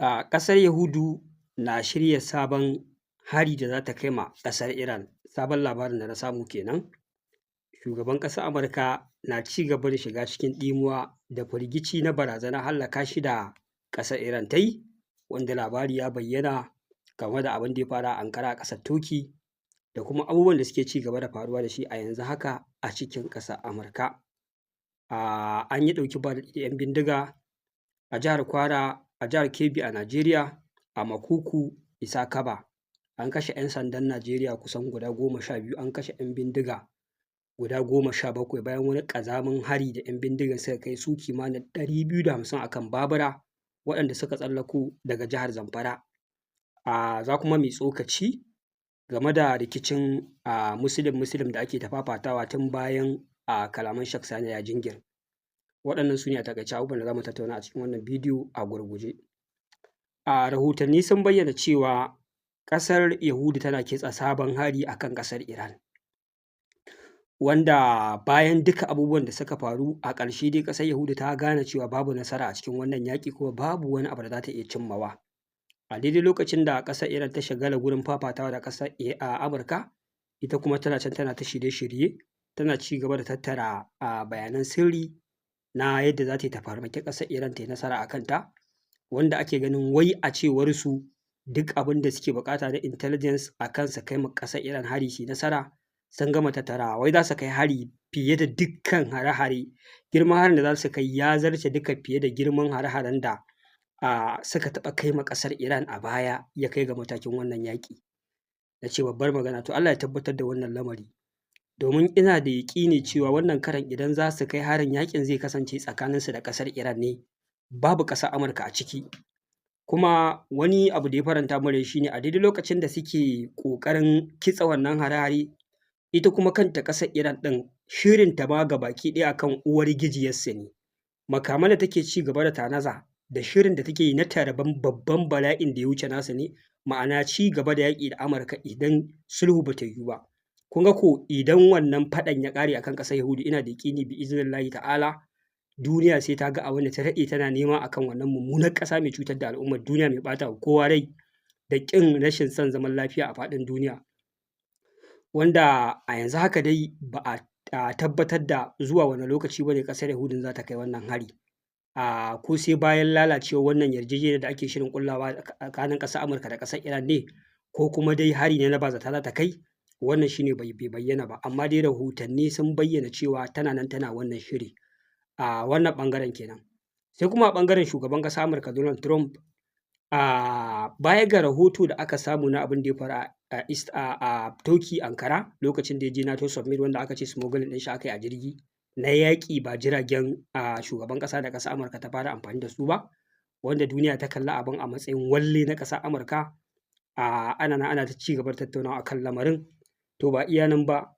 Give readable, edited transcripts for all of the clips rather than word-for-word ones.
Ƙasar Yahudu na shirya sabon hari da za ta kai ma ƙasar Iran. Sabon labarin da na samu kenan. Shugaban ƙasar Amurka na ci gaba da shiga cikin ɗimuwa da firgici na barazanar hallaka shi da ƙasar Iran ta yi, wanda labari ya bayyana game da abin da ya faru a Ankara a ƙasar Turkey da kuma abubuwan da suke ci gaba da faruwa da shi a yanzu haka a cikin ƙasar Amurka. An yi ɗauki ba daɗi da 'yan bindiga a jihar Kwara, a jihar Kebbi a Najeriya, a Makuku, Isa Kaba. An kashe 'yan sandan Najeriya kusan guda 12, an kashe 'yan bindiga guda 17 bayan wani ƙazamin hari da 'yan bindigar suka kai su kimanin 250 a kan babura waɗanda suka tsallako daga jihar Zamfara. Za kuma mu yi tsokaci game da rikicin Muslim da ake ta fafatawa tun bayan kalaman Sheikh Sani Jingir. Waɗannan su ne a taƙaice abubuwan da za mu tattauna a cikin wannan bidiyo a gurguje. Rahotanni sun bayyana cewa ƙasar Yahudu tana kitsa sabon hari a kan ƙasar Iran, wanda bayan duka abubuwan da suka faru a ƙarshe dai ƙasar Yahudu ta gane cewa babu nasara a cikin wannan yaƙi kuma babu wani abu da za ta iya cimmawa. A daidai lokacin da ƙasar Iran ta shagala gurin fafatawa da ƙasar Amurka, ita kuma tana can tana ta shirye-shirye, tana ci gaba da tattara bayanan sirri na yadda za ta yi ta farmaki ƙasar Iran ta yi nasara a kanta, wanda ake ganin wai a cewarsu duk abin da suke buƙata na intelligence a kan su kai ma ƙasar Iran hari su yi nasara sun gama tattarawa. Wai za su kai hari fiye da dukkan hare-hare. Girman harin da za su kai ya zarce duka fiye da girman hare-haren da suka taɓa kai ma ƙasar Iran a baya ya kai ga matakin wannan yaƙi. Na ce babbar magana, to Allah ya tabbatar da wannan lamari. Domin ina da yaƙini cewa wannan karon idan za su kai harin yaƙin zai kasance tsakaninsu da ƙasar Iran ne, babu ƙasar Amurka a ciki. Kuma wani abu da ya faranta min rai shi ne a daidai lokacin da suke ƙoƙarin kitsa wannan hare-hare, ita kuma kanta ƙasar Iran ɗin shirinta ma gabaki ɗaya akan uwar gijiyarsu ne. Makaman da take ci gaba da tanaza da shirin da take yi na tarban babban bala'in da ya wuce nasu ne, ma'ana ci gaba da yaƙi da Amurka idan sulhu ba ta yiwu ba. Kun ga ko idan wannan faɗan ya ƙare akan ƙasar Yahudu, ina da yaƙini bi iznillahi ta'ala duniya sai ta ga abin da ta daɗe tana nema akan wannan mummunar ƙasa mai cutar da al'ummar duniya, mai ɓata wa kowa rai da ƙin rashin son zaman lafiya a faɗin duniya. Wanda a yanzu haka dai ba a tabbatar da zuwa wane lokaci ba ne ƙasar Yahudun za ta kai wannan hari. Ko sai bayan lalacewar wannan yarjejeniyar da ake shirin ƙullawa tsakanin ƙasar Amurka da ƙasar Iran ne, ko kuma dai hari ne na bazata za ta kai, wannan shi ne bai bayyana ba. Amma dai rahotanni sun bayyana cewa tana nan tana wannan shiri a wannan ɓangaren kenan. Sai kuma a ɓangaren shugaban ƙasar Amurka Donald Trump, baya ga rahoto da aka samu na abin da ya faru a Turkey, Ankara, lokacin da ya je NATO summit wanda aka ce smuggling ɗin shi aka yi a jirgi na yaƙi ba jiragen shugaban ƙasa da ƙasar Amurka ta fara amfani da su ba, wanda duniya ta kalli abin a matsayin walle na ƙasar Amurka. Ana ta ci gaba da tattaunawa akan lamarin. To ba iya nan ba,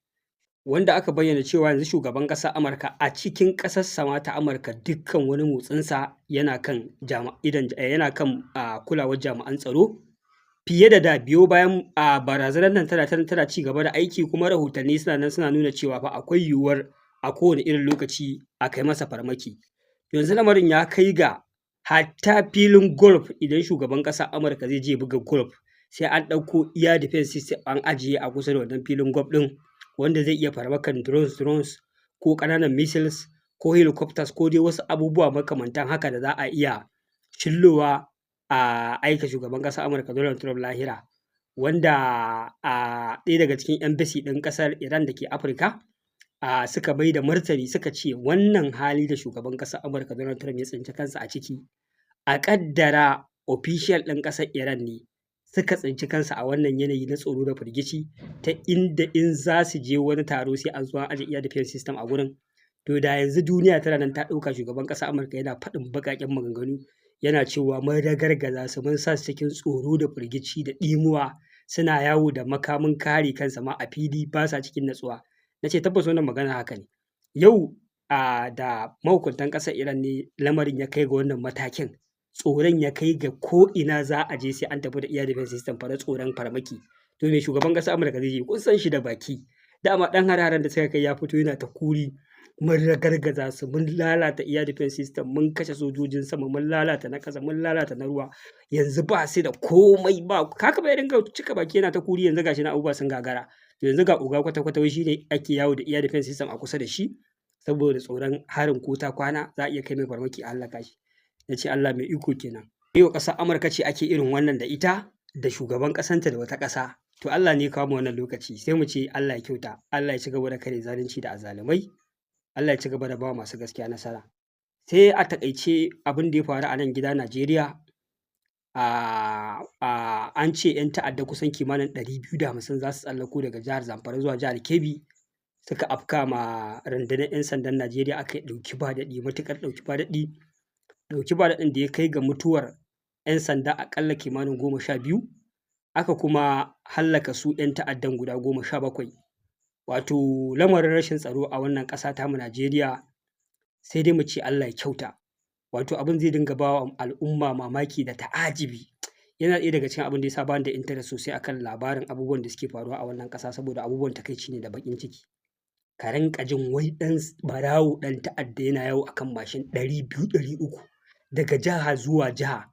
wanda aka bayyana cewa yanzu shugaban ƙasar Amurka a cikin ƙasar sama ta Amurka dukkan wani motsinsa yana kan kulawar jami'an tsaro fiye da biyo bayan barazanar nan tana ci gaba da aiki, kuma rahotanni suna nuna cewa fa akwai yiwuwar a kowane irin lokaci a kai masa farmaki. Yanzu lamarin ya kai ga hatta filin golf, idan shugaban ƙasar Amurka zai je buga golf sai an ɗauko air defense system an ajiye a kusa da wannan filin golf ɗin, wanda zai iya farmakan drones ko ƙananan missiles ko helicopters ko dai wasu abubuwa makamantan haka da za a iya cillowa a aika shugaban ƙasar Amurka Donald Trump lahira. Wanda ɗaya daga cikin embassy ɗin ƙasar Iran da ke Afirka suka bai da martani suka ce wannan hali da shugaban ƙasar Amurka Donald Trump ya tsinci kansa a ciki, a ƙaddara official ɗin ƙasar Iran ne suka tsinci kansa a wannan yanayi na tsoro da firgici, ta inda in za su je wani taro sai an zo an aje air defense system a gurin, to da yanzu duniya tana nan ta ɗauka shugaban ƙasar Amurka yana faɗin baƙaƙen maganganu, yana cewa mun ragargaza su, mun sa su cikin tsoro da firgici da ɗimuwa, suna yawo da makamin kare kansa ma a fili ba sa cikin natsuwa. Na ce tabbas wannan magana haka ne. Yau da mahukuntan ƙasar Iran ne lamarin ya kai ga wannan matakin, tsoron ya kai ga ko ina za a je sai an tafi da air defense system fa na tsoron farmaki. To me shugaban ƙasar Amurka zai yi? Kun san shi da baki. Dama ɗan hare-haren da suka kai ya fito yana ta kuri mun ragargaza su, mun lalata air defense system, mun kashe sojojin sama, mun lalata na ƙasa, mun lalata na ruwa. Yanzu ba su da komai ba. Haka fa ya dinga cika baki yana ta kuri yanzu gashi nan abubuwa sun gagara. To yanzu ga oga kwata-kwata wai shi ne ake yawo da air defense system a kusa da shi saboda tsoron harin ko ta kwana za a iya kai mai farmaki a hallaka shi. Na ce Allah mai iko kenan. Yau ƙasar Amurka ce ake irin wannan da ita da shugaban ƙasanta da wata ƙasa. To Allah ne ya kawo mu wannan lokaci sai mu ce Allah ya kyauta, Allah ya ci gaba da kare zalunci da azzalumai, Allah ya ci gaba da ba wa masu gaskiya nasara. Sai a taƙaice abin da ya faru a nan gida Najeriya, an ce 'yan ta'adda kusan kimanin 250 za su tsallako daga jihar Zamfara zuwa jihar Kebbi suka afka ma rundunar 'yan sandan Najeriya aka yi ɗauki ba daɗi, matuƙar ɗauki ba daɗi. Ɗauki ba daɗin da ya kai ga mutuwar 'yan sanda aƙalla kimanin 12, aka kuma hallaka su 'yan ta'addan guda 17. Wato lamarin rashin tsaro a wannan ƙasa tamu Najeriya sai dai mu ce Allah ya kyauta. Wato abin zai dinga ba wa al'umma mamaki da ta'ajibi. Yana ɗaya daga cikin abin da ya sa ba ni da interest sosai akan labarin abubuwan da suke faruwa a wannan ƙasa saboda abubuwan takaici ne da baƙin ciki. Ka rinƙa jin wai ɗan ɓarawo ɗan ta'adda yana yawo akan mashin 200, 300 daga jiha zuwa jiha.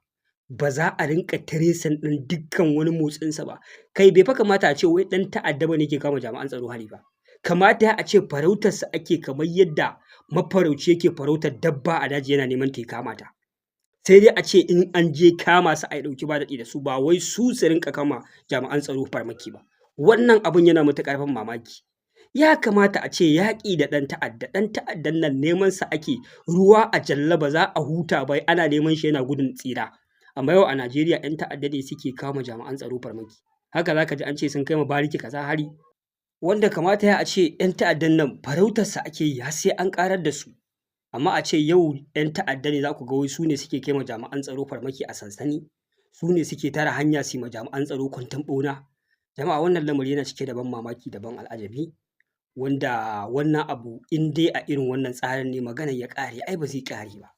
Ba za a rinƙa tracing ɗin dukkan wani motsinsa ba. Kai bai fa kamata a ce wai ɗan ta'adda ba ne ke kama jami'an tsaro hari ba. Kamata a ce farautarsa ake kamar yadda mafarauci yake farautar dabba a daji yana neman ta ya kama ta. Sai dai a ce in an je kama su a yi ɗauki ba daɗi da su, ba wai su rinƙa kama jami'an tsaro farmaki ba. Wannan abun yana matuƙar ban mamaki. Ya kamata a ce yaƙi da ɗan ta'addan nan neman sa ake ruwa a jallo ba za a huta ba ana neman shi yana gudun tsira. Amma yau a Najeriya 'yan ta'adda ne suke kama jami'an tsaro farmaki. Haka za ka ji an ce sun kai ma bariki kaza hari. Wanda kamata ya a ce 'yan ta'addan nan farautarsa ake yi har sai an ƙarar da su. Amma a ce yau 'yan ta'adda ne za ku ga wai su ne suke kai ma jami'an tsaro farmaki a sansani. Su ne suke tara hanya su yi ma jami'an tsaro kwanton ɓauna. Jama'a wannan lamari yana cike da ban mamaki da ban al'ajabi. Wanda wannan abu in dai a irin wannan tsarin ne maganar ya ƙare ai ba zai ƙare ba.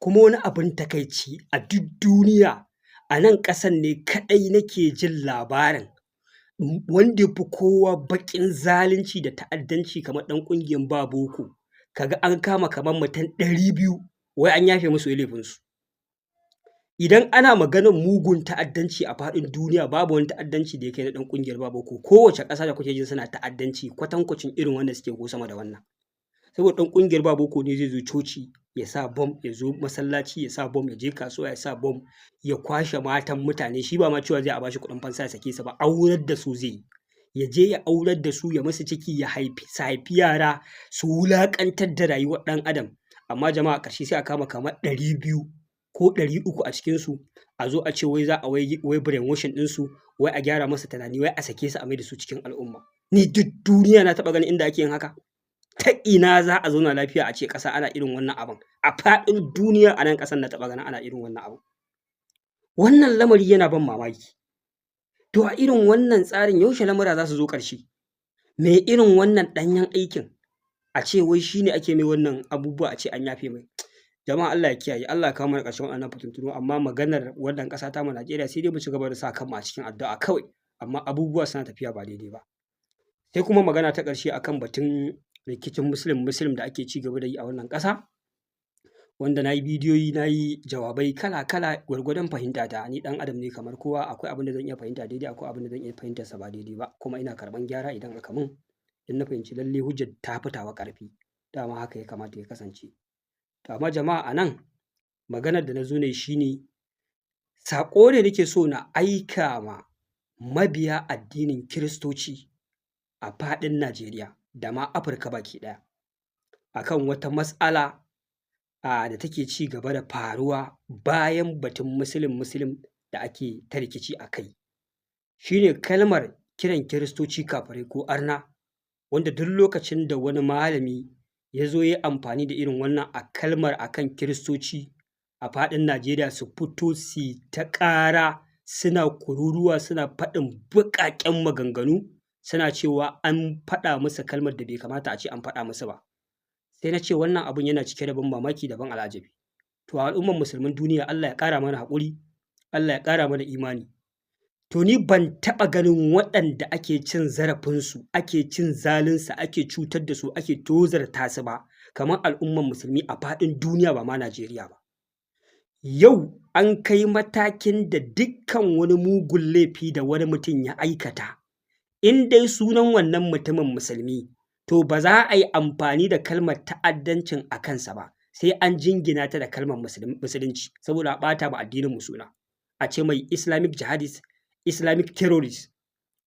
Kuma wani abin takaici a duk duniya a nan ƙasan ne kaɗai nake jin labarin wanda ya fi kowa baƙin zalunci da ta'addanci kamar ɗan ƙungiyar ba boko. Kaga an kama kamar mutum 200 wai an yafe musu laifinsu. Idan ana maganar mugun ta'addanci a faɗin duniya babu wani ta'addanci da ya kai na ɗan ƙungiyar ba boko. Kowace ƙasa da kuke jin suna ta'addanci kwatankwacin irin wanda suke ko sama da wannan. Saboda ɗan ƙungiyar ba boko ne zai zo coci ya sa bom, ya zo masallaci ya sa bom, ya je kasuwa ya sa bom, ya kwashe matan mutane, shi ba ma cewa zai a bashi kuɗin fansa ya sake su ba, aurar da su zai yi. Ya je ya aurar da su ya musu ciki ya haifi yara su wulaƙantar da rayuwar ɗan adam. Amma jama'a ƙarshe sai a kama kamar 200 ko 300 a cikinsu a zo a ce wai za a wai brainwashing ɗinsu, wai a gyara masa tunani, wai a sake su a mai da su cikin al'umma. Ni duk duniya na taɓa ganin inda ake yin haka. Ta ina za a zauna lafiya a ce ƙasa ana irin wannan abin? A faɗin duniya a nan ƙasar na taɓa ganin ana irin wannan abin. Wannan lamari yana ban mamaki. To a irin wannan tsarin yaushe lamura za su zo ƙarshe? Me irin wannan ɗanyen aikin a ce wai shi ne ake mai wannan abubuwa a ce an yafe mai? Jama'a Allah ya kiyaye, Allah ya kawo mana ƙarshen waɗannan fitintunu, amma maganar wannan ƙasa tamu Najeriya sai dai mu ci gaba da sa kanmu a cikin addu'a kawai, amma abubuwa suna tafiya ba daidai ba. Sai kuma magana ta ƙarshe akan batun rikicin Muslim da ake ci gaba da yi a wannan ƙasa, wanda na yi bidiyoyi na yi jawabai kala-kala gwargwadon fahimtata. Ni ɗan adam ne kamar kowa, akwai abin da zan iya fahimta daidai, akwai abin da zan iya fahimtarsa ba daidai ba, kuma ina karɓan gyara idan aka mun, in na fahimci lalle hujjar ta fi tawa ƙarfi. Dama haka ya kamata ya kasance. To amma jama'a a nan maganar da na zo ne shi ne saƙo ne nake so na aika ma mabiya addinin Kiristoci a faɗin Najeriya da ma Afirka baki ɗaya akan wata matsala da take ci gaba da faruwa bayan batun Muslim da ake ta rikici a kai. Shi ne kalmar kiran Kiristoci kafirai ko arna, wanda duk lokacin da wani malami ya zo ya yi amfani da irin wannan kalmar akan Kiristoci a faɗin Najeriya su fito su ta ƙara suna kururuwa suna faɗin baƙaƙen maganganu suna cewa an faɗa musu kalmar da bai kamata a ce an faɗa musu ba. Sai na ce wannan abun yana cike da ban mamaki da ban al'ajabi. To a al'ummar musulmin duniya Allah ya ƙara mana haƙuri, Allah ya ƙara mana imani. To ni ban taɓa ganin waɗanda ake cin zarafinsu, ake cin zalinsu, ake cutar da su, ake tozarta su ba, kamar al'umman musulmi a faɗin duniya ba ma Najeriya ba. Yau an kai matakin da dukkan wani mugun laifi da wani mutum ya aikata, in dai sunan wannan mutumin musulmi, to ba za a yi amfani da kalmar ta'addancin a kansa ba, sai an jingina ta da kalmar musulunci saboda a ɓata ma addininmu suna. A ce mai Islamic jihadist, Islamic terrorist,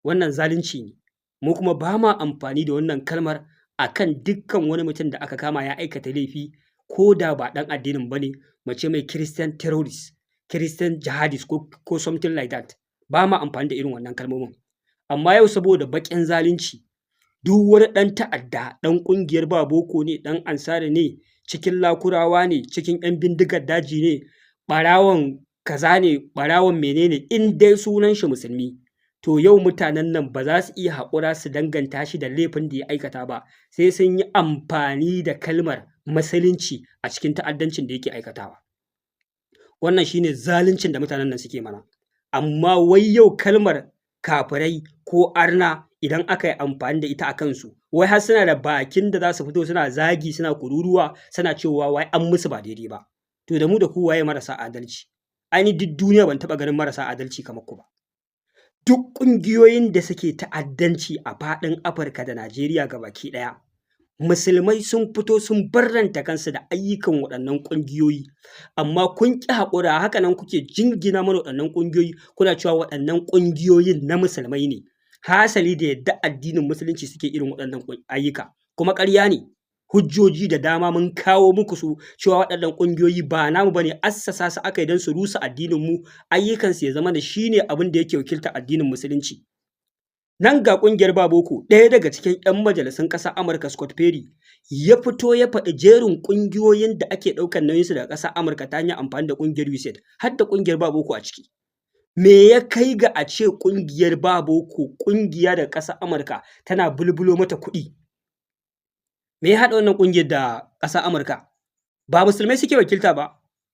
wannan zalunci ne. Mu kuma ba ma amfani da wannan kalmar a kan dukkan wani mutum da aka kama ya aikata laifi ko da ba ɗan addinin ba ne, mu ce mai Christian terrorist, Christian jihadist ko something like that. Ba ma amfani da irin wannan kalmomin. Amma yau saboda baƙin zalunci, duk wani ɗan ta'adda, ɗan ƙungiyar ba boko ne, ɗan ansari ne, cikin lakurawa ne, cikin 'yan bindigar daji ne, ɓarawon kaza ne, ɓarawon menene, in dai sunan shi musulmi, to yau mutanen nan ba za su iya haƙura su danganta shi da laifin da ya aikata ba, sai sun yi amfani da kalmar musulunci a cikin ta'addancin da yake aikatawa. Wannan shine zaluncin da mutanen nan suke mana. Amma wai yau kalmar kafirai ko arna idan aka yi amfani da ita a kansu, wai har suna da bakin da za su fito suna zagi suna kururuwa suna cewa wai an musu ba daidai ba. To da mu da ku waye marasa adalci? Ai duk duniya ban taɓa ganin marasa adalci kamar ku ba. Duk ƙungiyoyin da suke ta'addanci a faɗin Afirka da Najeriya gabaki ɗaya, musulmai sun fito sun barranta kansu da ayyukan waɗannan ƙungiyoyi, amma kun ƙi haƙura, haka nan kuke jingina mana waɗannan ƙungiyoyi, kuna cewa waɗannan ƙungiyoyin na musulmai ne. Hasali da yadda addinin musulunci suke irin waɗannan ayyuka, kuma ƙarya ne. Hujjoji da dama mun kawo muku su cewa waɗannan ƙungiyoyi ba namu bane, assasa su aka yi don su rusa addinin mu, ayyukansu ya zama da shine abin da yake wakiltar addinin musulunci. Nan ga ƙungiyar ba boko, ɗaya daga cikin 'yan majalisun ƙasar Amurka Scott Perry ya fito ya faɗi jerin ƙungiyoyin da ake ɗaukar nauyinsu daga ƙasar Amurka ta hanyar amfani da ƙungiyar USAID, har da ƙungiyar ba boko a ciki. Me ya kai ga a ce ƙungiyar ba boko, ƙungiya daga ƙasar Amurka tana bulbulo mata kuɗi? Me ya haɗa wannan ƙungiyar da ƙasar Amurka? Ba musulmai suke wakilta ba,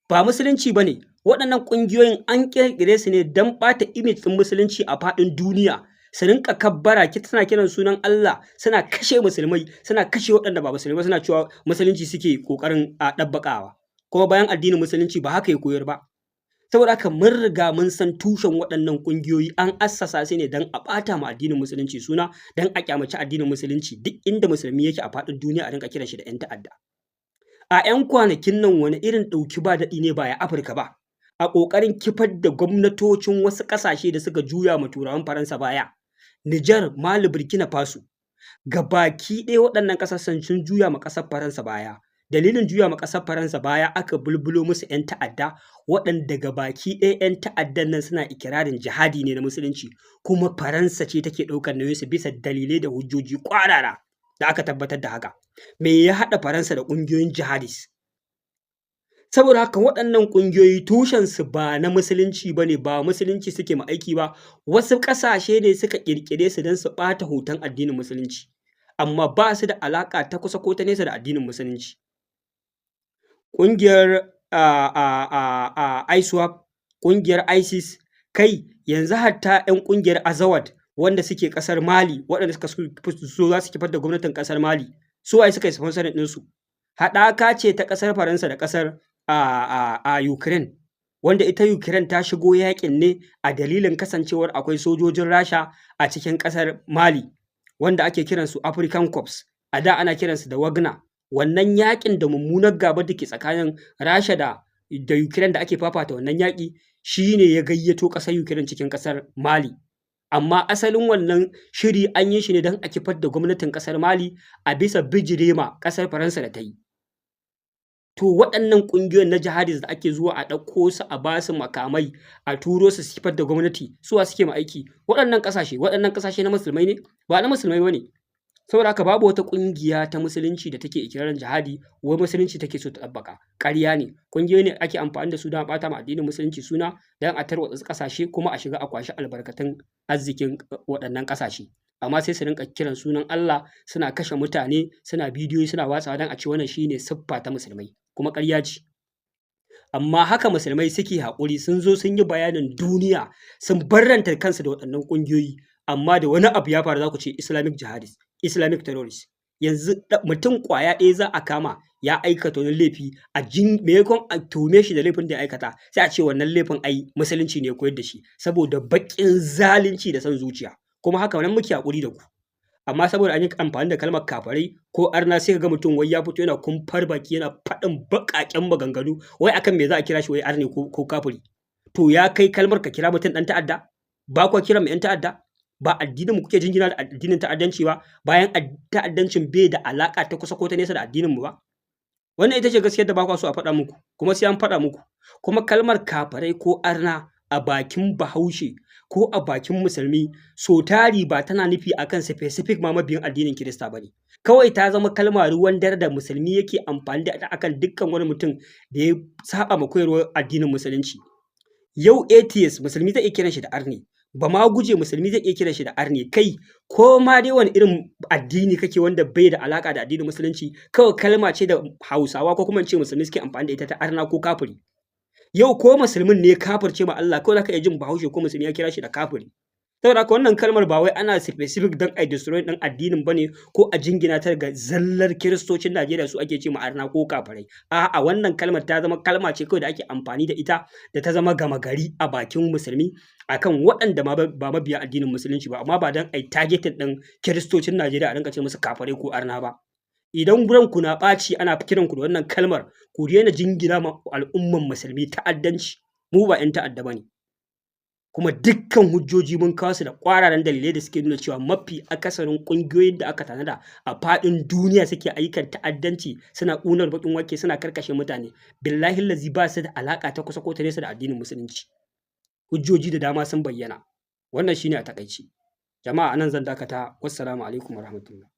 ba musulunci ba ne. Waɗannan ƙungiyoyin an ƙirƙire su ne don ɓata image ɗin musulunci a faɗin duniya. Su rinƙa kabbara, suna kiran sunan Allah, suna kashe musulmai, suna kashe waɗanda ba musulmai, suna cewa musulunci suke ƙoƙarin ɗabbaƙawa. Kuma bayan addinin musulunci ba haka ya koyar ba. Saboda haka mun riga mun san tushen waɗannan ƙungiyoyi, an assasa su ne don a ɓata ma addinin musulunci suna, don a ƙyamaci addinin musulunci duk inda musulmi yake a faɗin duniya a rinƙa kiran shi da 'yan ta'adda. A 'yan kwanakin nan wani irin ɗauki ba daɗi ne ba ya Afirka ba, a ƙoƙarin kifar da gwamnatocin wasu ƙasashe da suka juya ma turawan Faransa baya, Nijar, Mali, Burkina Faso, gabaki ɗaya waɗannan ƙasashen sun juya ma ƙasar Faransa baya. Dalilin juya ma ƙasar Faransa baya aka bulbulo musu 'yan ta'adda, waɗanda gabaki ɗaya 'yan ta'addan nan suna ikirarin jihadi ne na musulunci, kuma Faransa ce take ɗaukar nauyinsu bisa dalilai da hujjoji ƙwarara da aka tabbatar da haka. Me ya haɗa Faransa da ƙungiyoyin jihadis? Saboda haka waɗannan ƙungiyoyi tushensu ba na musulunci ba ne, ba musulunci suke ma aiki ba, wasu ƙasashe ne suka ƙirƙire su don su ɓata hoton addinin musulunci, amma ba su da alaƙa ta kusa ko ta nesa da addinin musulunci. Ƙungiyar ISWAP, ƙungiyar ISIS, kai yanzu hatta 'yan ƙungiyar Azawad wanda suke ƙasar Mali, waɗanda suka so za su kifar da gwamnatin ƙasar Mali, su waye suka yi sponsoring ɗinsu? Haɗaka ce ta ƙasar Faransa da ƙasar Ukraine, wanda ita Ukraine ta shigo yaƙin ne a dalilin kasancewar akwai sojojin Rasha a cikin ƙasar Mali, wanda ake kiransu African Corps, a da ana kiransu da Wagner. Wannan yaƙin da mummunar gaba da ke tsakanin Rasha da Ukraine da ake fafata wannan yaƙi, shi ne ya gayyato ƙasar Ukraine cikin ƙasar Mali. Amma asalin wannan shiri an yi shi ne don a kifar da gwamnatin ƙasar Mali a bisa bijirema ƙasar Faransa da ta yi. To waɗannan ƙungiyoyin na jihadis da ake zuwa a ɗauko su a ba su makamai, a turo su kifar da gwamnati, suwa suke ma aiki? Waɗannan ƙasashe na musulmai ne? Ba na musulmai ba ne. Saboda haka babu wata ƙungiya ta musulunci da take ikirarin jihadi wai musulunci take so ta ɗabbaka. Ƙarya ne. Ƙungiyoyi ne ake amfani da su don a ɓata ma addinin musulunci suna, don a tarwatsa ƙasashe kuma a shiga a kwashi albarkatun arzikin waɗannan ƙasashe. Amma sai su rinƙa kiran sunan Allah, suna kashe mutane, suna bidiyoyi suna watsawa don a ce wannan shine siffa ta musulmai, kuma ƙarya ce. Amma haka musulmai suke haƙuri, sun zo sun yi bayanin duniya, sun barranta kansu da waɗannan ƙungiyoyi, amma da wani abu ya faru za ku ce Islamic jihadist, Islamic terrorist. yanzu mutum ƙwaya ɗaya za a kama ya aikata wani laifi maimakon a tuhume shi da laifin da ya aikata sai a ce wannan laifin ai musulunci ne ya koyar da shi saboda baƙin zalunci da son zuciya kuma haka nan muke haƙuri da ku amma saboda an yi amfani da kalmar kafarai ko arna sai ka ga mutum wai ya fito yana kumfar baki yana faɗin baƙaƙen maganganu wai akan me za a kira shi wai arne ko kafiri to ya kai kalmar ka kira mutum ɗan ta'adda ba kwa kira mu 'yan ta'adda ba addinin mu kuke jingina da addinin ta'addanci ba bayan ta'addancin bai da alaka ta kusa ko ta nesa da addinin mu ba wannan ita ce gaskiyar da ba kwa so a faɗa muku kuma sai an faɗa muku kuma kalmar kafarai ko arna a bakin bahaushe ko a bakin musulmi so tari ba tana nufi akan specific ma mabiyin addinin kirista ba ne kawai ta zama kalma ruwan dare da musulmi yake amfani da ita akan dukkan wani mutum da ya saba ma koyarwar addinin musulunci yau atheist musulmi zai iya kiran shi da arne ba ma guje musulmi zai iya kiran shi da arne kai ko ma dai wani irin addini kake wanda bai da alaka da addinin musulunci kawai kalma ce da Hausawa ko kuma ce musulmi suke amfani da ita ta arna ko kafiri yau ko musulmin ne kafirce ma Allah kawai zaka iya jin Bahaushe ko musulmi ya kira shi da kafiri saboda haka wannan kalmar ba wai ana specific dan a destroy dan addinin bane ko a jingina ta ga zallar kiristocin Najeriya su ake ce ma arna ko kafirai a'a wannan kalmar ta zama kalma ce kawai da ake amfani da ita da ta zama gama gari a bakin musulmi akan waɗanda ba mabiya addinin musulunci ba amma ba dan ai targeted din kiristocin Najeriya a rinka ce musu kafirai ko arna ba idan ku na ɓaci ana kiran ku da wannan kalmar ku daina jingina ma al'umman musulmi ta'addanci mu ba 'yan ta'adda bane kuma dukkan hujjoji mun kawo su da ƙwararan dalilai da suke nuna cewa mafi akasarin ƙungiyoyin da aka tanada a faɗin duniya suke ayyukan ta'addanci suna ƙunar baƙin wake suna karkashe mutane billahi lazi ba su da alaƙa ta kusa ko ta nesa da addinin musulunci hujjoji da dama sun bayyana wannan shine a takaice jama'a anan zan dakata wassalamu alaikum warahmatullahi